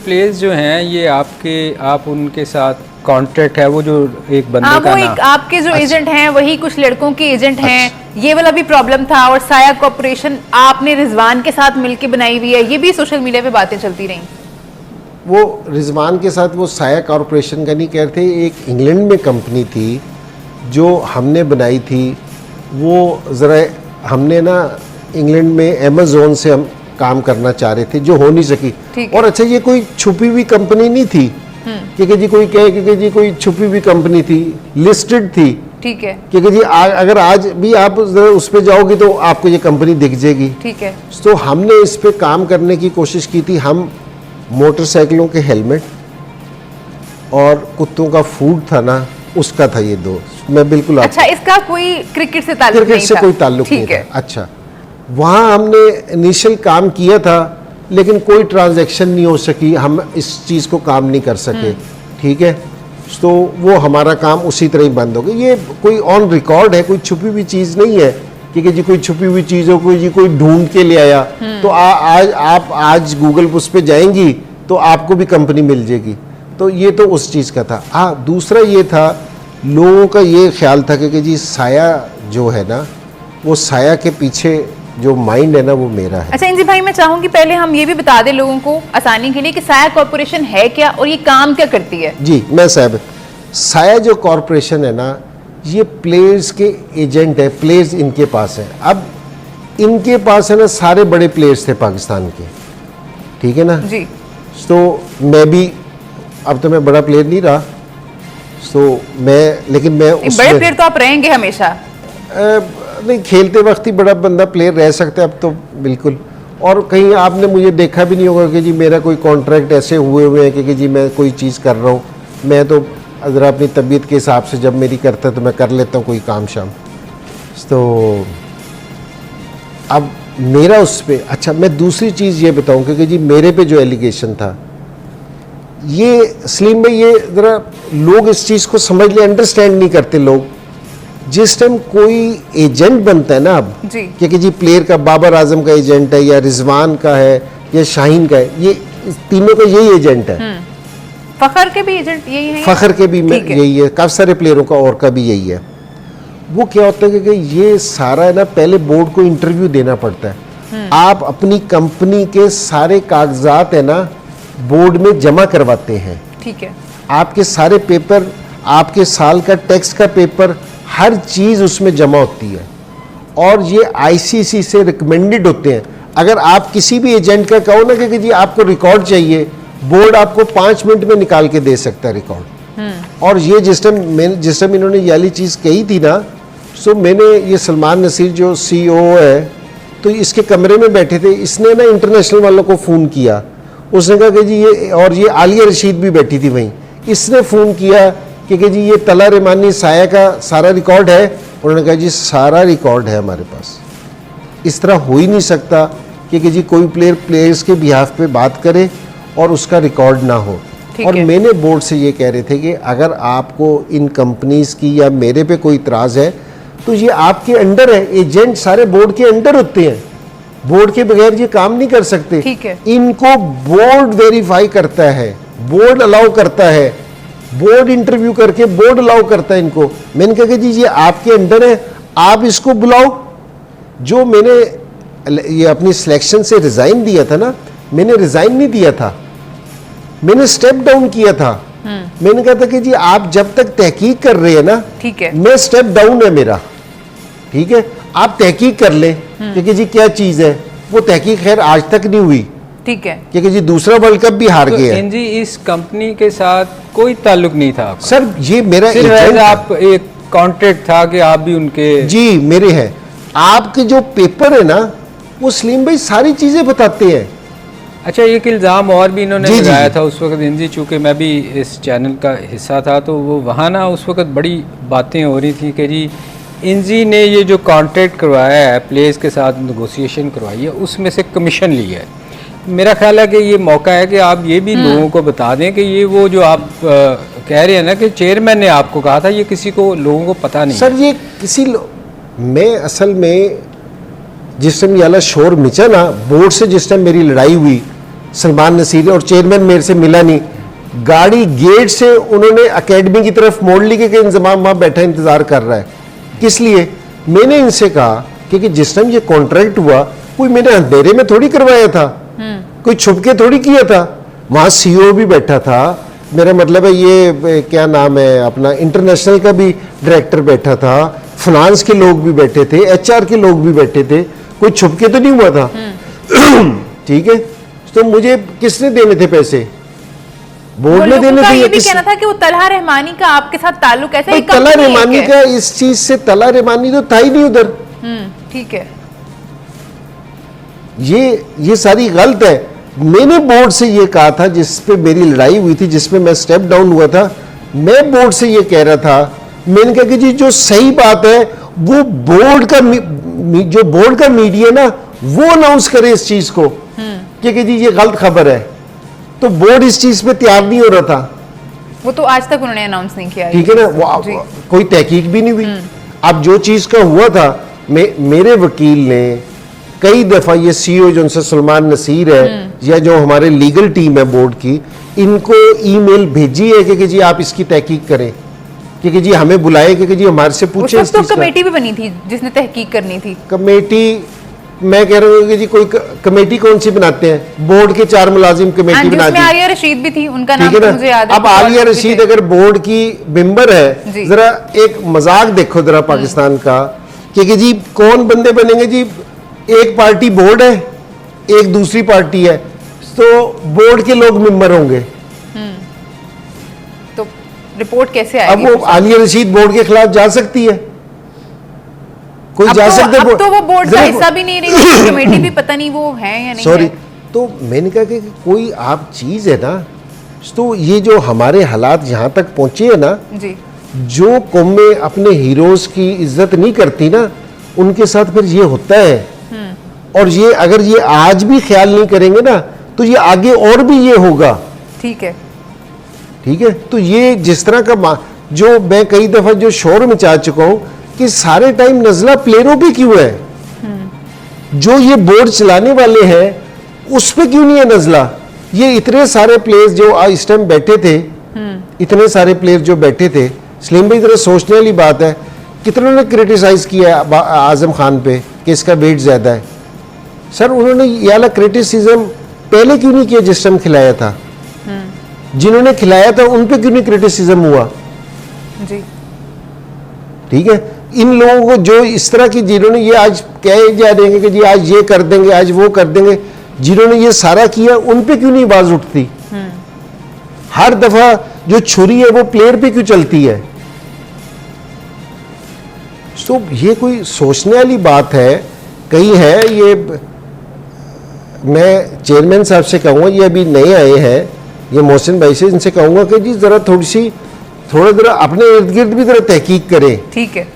Place जो हैं ये आप उनके साथ कॉन्ट्रैक्ट है वो जो एक बंदे हाँ, का वो नाम। एक आपके जो एजेंट हैं वही कुछ लड़कों के एजेंट हैं। ये वाला भी प्रॉब्लम था। और साया कॉर्पोरेशन आपने रिजवान के साथ मिलके बनाई हुई है, ये भी सोशल मीडिया पे बातें चलती रही। वो रिजवान के साथ वो साया कॉरपोरेशन का नहीं कह रहे थे, एक इंग्लैंड में कंपनी थी जो हमने बनाई थी। वो ज़रा हमने ना इंग्लैंड में अमेज़न से हम काम करना चाह रहे थे जो हो नहीं सकी। और अच्छा ये कोई छुपी हुई कंपनी नहीं थी क्योंकि जी कोई कहे क्योंकि जी कोई छुपी हुई कंपनी थी, लिस्टेड थी। ठीक है। क्योंकि जी अगर आज भी आप जरा उस पर जाओगी तो आपको ये कंपनी दिख जाएगी। ठीक है। तो हमने इस पे काम करने की कोशिश की थी। हम मोटरसाइकिलों के हेलमेट और कुत्तों का फूड था ना, उसका था ये दो। मैं बिल्कुल अच्छा, इसका कोई क्रिकेट से ताल्लुक नहीं था? क्रिकेट से कोई ताल्लुक नहीं था। अच्छा, वहाँ हमने इनिशियल काम किया था लेकिन कोई ट्रांजैक्शन नहीं हो सकी, हम इस चीज़ को काम नहीं कर सके। ठीक है, तो वो हमारा काम उसी तरह ही बंद हो गया। ये कोई ऑन रिकॉर्ड है, कोई छुपी हुई चीज़ नहीं है कि जी कोई छुपी हुई चीज़ हो, कोई ढूंढ के ले आया। तो आप आज गूगल उस पर जाएंगी तो आपको भी कंपनी मिल जाएगी। तो ये तो उस चीज़ का था। हाँ, दूसरा ये था, लोगों का ये ख्याल था कि जी साया जो है ना, वो साया के पीछे जो माइंड है ना वो मेरा है। अच्छा इंजी भाई, मैं चाहूंगी पहले हम ये भी बता दें लोगों को आसानी के लिए कि साया कॉर्पोरेशन है क्या और ये काम क्या करती है। जी मैं साहब, साया जो कॉर्पोरेशन है ना, ये प्लेयर्स के एजेंट है। प्लेयर्स इनके पास है। अब इनके पास है ना सारे बड़े प्लेयर्स थे पाकिस्तान के, ठीक है ना जी। तो मैं भी, अब तो मैं बड़ा प्लेयर नहीं रहा, तो लेकिन मैं बड़े प्लेयर तो आप रहेंगे हमेशा। नहीं, खेलते वक्त ही बड़ा बंदा प्लेयर रह सकता है अब तो बिल्कुल। और कहीं आपने मुझे देखा भी नहीं होगा कि जी मेरा कोई कॉन्ट्रैक्ट ऐसे हुए हैं कि जी मैं कोई चीज़ कर रहा हूँ। मैं तो ज़रा अपनी तबीयत के हिसाब से जब मेरी करता है तो मैं कर लेता हूँ कोई काम शाम। तो अब मेरा उस पर, अच्छा मैं दूसरी चीज़ ये बताऊँ क्योंकि जी मेरे पे जो एलिगेशन था, ये सलीम भाई, ये ज़रा लोग इस चीज़ को समझ ले, अंडरस्टैंड नहीं करते लोग। जिस टाइम कोई एजेंट बनता है ना, अब क्योंकि जी प्लेयर का बाबर आजम का एजेंट है या रिजवान का है या शाहीन का है, ये तीनों का यही एजेंट है। फखर के भी एजेंट यही है? फखर के भी यही है, काफ़ी सारे प्लेयरों का और का भी यही है। वो क्या होता है कि ये सारा है ना, पहले बोर्ड को इंटरव्यू देना पड़ता है। आप अपनी कंपनी के सारे कागजात है ना बोर्ड में जमा करवाते हैं। ठीक है। आपके सारे पेपर, आपके साल का टैक्स का पेपर, हर चीज़ उसमें जमा होती है। और ये आईसीसी से रिकमेंडेड होते हैं। अगर आप किसी भी एजेंट का कहो ना कि जी आपको रिकॉर्ड चाहिए, बोर्ड आपको 5 मिनट में निकाल के दे सकता है रिकॉर्ड। और ये जिस टाइम इन्होंने ये वाली चीज़ कही थी ना, सो मैंने ये सलमान नसीर जो सीईओ है, तो इसके कमरे में बैठे थे। इसने ना इंटरनेशनल वालों को फ़ोन किया। उसने कहा कि जी ये, और ये आलिया रशीद भी बैठी थी वहीं, इसने फ़ोन किया कि जी ये तला रहमानी साया का सारा रिकॉर्ड है। उन्होंने कहा जी सारा रिकॉर्ड है हमारे पास। इस तरह हो ही नहीं सकता कि जी कोई प्लेयर्स के बिहाफ पे बात करे और उसका रिकॉर्ड ना हो। और मैंने बोर्ड से ये कह रहे थे कि अगर आपको इन कंपनीज़ की या मेरे पे कोई इतराज़ है तो ये आपके अंडर है। एजेंट सारे बोर्ड के अंडर होते हैं, बोर्ड के बगैर ये काम नहीं कर सकते। ठीक है। इनको बोर्ड वेरीफाई करता है, बोर्ड अलाउ करता है, बोर्ड इंटरव्यू करके बोर्ड अलाउ करता है इनको। मैंने कहा कि जी ये आपके अंडर है, आप इसको बुलाओ। जो मैंने ये अपनी सिलेक्शन से रिजाइन दिया था ना, मैंने रिजाइन नहीं दिया था, मैंने स्टेप डाउन किया था। मैंने कहा था कि जी आप जब तक तहकीक कर रहे हैं ना, ठीक है, मैं स्टेप डाउन है मेरा, ठीक है, आप तहकीक कर लें क्योंकि जी क्या चीज़ है। वो तहकीक खैर आज तक नहीं हुई, ठीक है, क्योंकि जी दूसरा वर्ल्ड कप भी हार गया। जी इस कंपनी के साथ कोई ताल्लुक नहीं था आपका? सर ये मेरा सिर्फ आप एक कॉन्ट्रैक्ट था कि आप भी उनके? जी मेरे हैं। आपके जो पेपर है ना, वो सलीम भाई सारी चीज़ें बताते हैं। अच्छा, एक इल्ज़ाम और भी इन्होंने लगाया था उस वक्त इंजी, चूँकि मैं भी इस चैनल का हिस्सा था, तो वो वहाँ ना उस वक्त बड़ी बातें हो रही थी कि जी इंजी ने ये जो कॉन्ट्रैक्ट करवाया है, प्लेयर्स के साथ नेगोशिएशन करवाई है, उसमें से कमीशन लिया है। मेरा ख्याल है कि ये मौका है कि आप ये भी लोगों को बता दें कि ये वो जो आप कह रहे हैं ना कि चेयरमैन ने आपको कहा था, ये किसी को लोगों को पता नहीं। सर ये किसी मैं असल में जिस टाइम ये वाला शोर मिचा ना, बोर्ड से जिस टाइम मेरी लड़ाई हुई, सलमान नसीर और चेयरमैन मेरे से मिला नहीं, गाड़ी गेट से उन्होंने एकेडमी की तरफ मोड़ ली कि इंतजाम वहाँ बैठा इंतजार कर रहा है। किस लिए? मैंने इनसे कहा कि जिस टाइम ये कॉन्ट्रैक्ट हुआ कोई मैंने अंधेरे में थोड़ी करवाया था, कोई छुप के थोड़ी किया था। वहाँ सीईओ भी बैठा था, मेरा मतलब है ये क्या नाम है अपना इंटरनेशनल का भी डायरेक्टर बैठा था, फाइनेंस के लोग भी बैठे थे, एचआर के लोग भी बैठे थे, कोई छुप के तो नहीं हुआ था। ठीक है, तो मुझे किसने देने थे पैसे? बोर्ड में देने थे। ये भी कहना था कि वो तलहा रहमानी का आपके साथ ताल्लुक ऐसा है? तला रहमानी का इस चीज से, तला रहमानी तो था ही नहीं उधर। ठीक है, ये सारी गलत है। मैंने बोर्ड से ये कहा था, जिस पे मेरी लड़ाई हुई थी, जिसमें मैं स्टेप डाउन हुआ था, मैं बोर्ड से ये कह रहा था, मैंने कहा कि जी जो सही बात है वो बोर्ड का जो बोर्ड का मीडिया ना वो अनाउंस करे इस चीज को कि जी ये गलत खबर है। तो बोर्ड इस चीज पे तैयार नहीं हो रहा था। वो तो आज तक उन्होंने अनाउंस नहीं किया। ठीक है ना, वो कोई तहकीक भी नहीं हुई। अब जो चीज का हुआ था, मेरे वकील ने कई दफा ये सीईओ जो उनसे सलमान नसीर है या जो हमारे लीगल टीम है बोर्ड की, इनको ईमेल भेजी है कि जी आप इसकी तहकीक करें, कि जी हमें बुलाए कि जी हमारे से पूछे। उस वक्त तो कमेटी भी बनी थी जिसने तहकीक करनी थी। कमेटी, मैं कह रहा हूँ कि जी कोई कमेटी कौन सी बनाते हैं? बोर्ड के 4 मुलाजिम कमेटी बनाती है। आलिया रशीद भी थी, उनका नाम तो मुझे याद है। अब आलिया रशीद अगर बोर्ड की मेंबर है, जरा एक मजाक देखो जरा पाकिस्तान का, कि जी कौन बंदे बनेंगे जी? एक पार्टी बोर्ड है, एक दूसरी पार्टी है, तो बोर्ड के लोग मेंबर होंगे। तो रिपोर्ट कैसे आएगी? अब वो आलिया रशीद बोर्ड के खिलाफ जा सकती है? कोई जा सकते? अब तो वो बोर्ड का हिस्सा भी नहीं रही, कमेटी भी पता नहीं वो है या नहीं। सॉरी, तो मैंने कहा कि कोई आप चीज है ना, तो ये जो हमारे हालात यहाँ तक पहुंचे है ना जी, जो कौमें अपने हीरोज की इज्जत नहीं करती ना, उनके साथ फिर ये होता है। और ये अगर ये आज भी ख्याल नहीं करेंगे ना, तो ये आगे और भी ये होगा। ठीक है, ठीक है। तो ये जिस तरह का जो मैं कई दफा जो शोर मचा चुका हूं कि सारे टाइम नजला प्लेयरों पे क्यों है, जो ये बोर्ड चलाने वाले हैं उस पे क्यों नहीं है नजला? ये इतने सारे प्लेयर्स जो इस टाइम बैठे थे, इतने सारे प्लेयर जो बैठे थे, सलीम भाई जरा सोचने वाली बात है, कितनों ने क्रिटिसाइज किया आजम खान पे कि इसका वेट ज्यादा है। सर उन्होंने ये वाला क्रिटिसिज्म पहले क्यों नहीं किया जिस टाइम खिलाया था? जिन्होंने खिलाया था उन पे क्यों नहीं क्रिटिसिज्म हुआ? जी, ठीक है। इन लोगों को जो इस तरह की, जिन्होंने ये आज कहे जा रहे हैं कि जी आज ये कर देंगे, आज वो कर देंगे, जिन्होंने ये सारा किया उन पे क्यों नहीं आवाज उठती? हर दफा जो छुरी है वो प्लेयर पे क्यों चलती है? तो ये कोई सोचने वाली बात है, कहीं है ये। मैं चेयरमैन साहब से कहूँगा, ये अभी नए आए हैं, ये मोहसिन भाई से, इनसे कहूँगा कि जी ज़रा थोड़ा ज़रा अपने इर्द गिर्द भी ज़रा तहकीक करें। ठीक है।